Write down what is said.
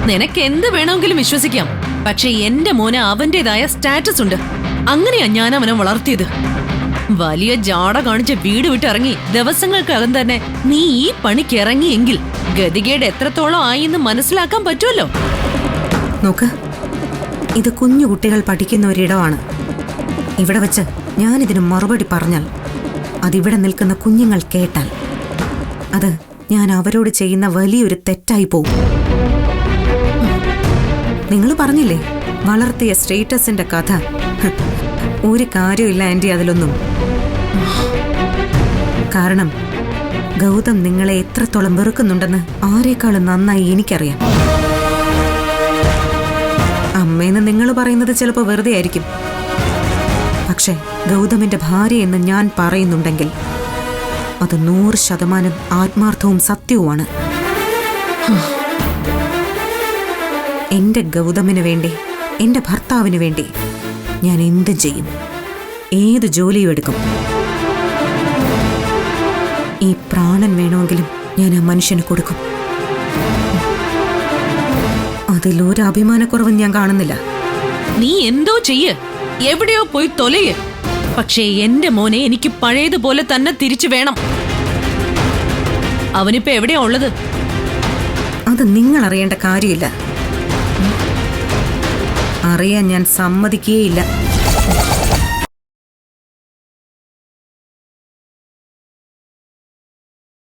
നിനക്ക് എന്ത് വേണമെങ്കിലും വിശ്വസിക്കാം. പക്ഷെ എന്റെ മോന് അവന്റേതായ സ്റ്റാറ്റസ് ഉണ്ട്. അങ്ങനെയാ ഞാൻ അവനെ വളർത്തിയത്. വലിയ ജാട കാണിച്ച് വീട് വിട്ടിറങ്ങി ദിവസങ്ങൾക്കകം തന്നെ നീ ഈ പണിക്ക് ഇറങ്ങിയെങ്കിൽ ഗതികേട് എത്രത്തോളം ആയിന്ന് മനസ്സിലാക്കാൻ പറ്റുമല്ലോ. നോക്ക്, ഇത് കുഞ്ഞു കുട്ടികൾ പഠിക്കുന്ന ഒരിടമാണ്. ഇവിടെ വെച്ച് ഞാനിതിന് മറുപടി പറഞ്ഞാൽ അതിവിടെ നിൽക്കുന്ന കുഞ്ഞുങ്ങൾ കേട്ടാൽ അത് ഞാൻ അവരോട് ചെയ്യുന്ന വലിയൊരു തെറ്റായി പോകും. നിങ്ങൾ പറഞ്ഞില്ലേ വളർത്തിയ സ്റ്റേറ്റസിന്റെ കഥ. ഒരു കാര്യമില്ല ആന്റി അതിലൊന്നും. കാരണം ഗൗതം നിങ്ങളെ എത്രത്തോളം വെറുക്കുന്നുണ്ടെന്ന് ആരെക്കാളും നന്നായി എനിക്കറിയാം. അമ്മയെന്ന് നിങ്ങൾ പറയുന്നത് ചിലപ്പോൾ വെറുതെ ആയിരിക്കും. പക്ഷെ ഗൗതമിന്റെ ഭാര്യ എന്ന് ഞാൻ പറയുന്നുണ്ടെങ്കിൽ അത് 100% ആത്മാർത്ഥവും സത്യവുമാണ്. എന്റെ ഗൗതമിന് വേണ്ടി, എന്റെ ഭർത്താവിന് വേണ്ടി ഞാൻ എന്ത് ചെയ്യും, ഏത് ജോലിയും എടുക്കും. ഈ പ്രാണൻ വേണമെങ്കിലും ഞാൻ ആ മനുഷ്യന് കൊടുക്കും. അതിലൊരു അഭിമാനക്കുറവും ഞാൻ കാണുന്നില്ല. നീ എന്തോ ചെയ്യ്, എവിടെയോ പോയി തൊലയ്. പക്ഷേ എന്റെ മോനെ എനിക്ക് പഴയതുപോലെ തന്നെ തിരിച്ചു വേണം. അവനിപ്പോ എവിടെയാ ഉള്ളത്? അത് നിങ്ങൾ അറിയേണ്ട കാര്യമില്ല. അറിയാൻ ഞാൻ സമ്മതിക്കുകയില്ല.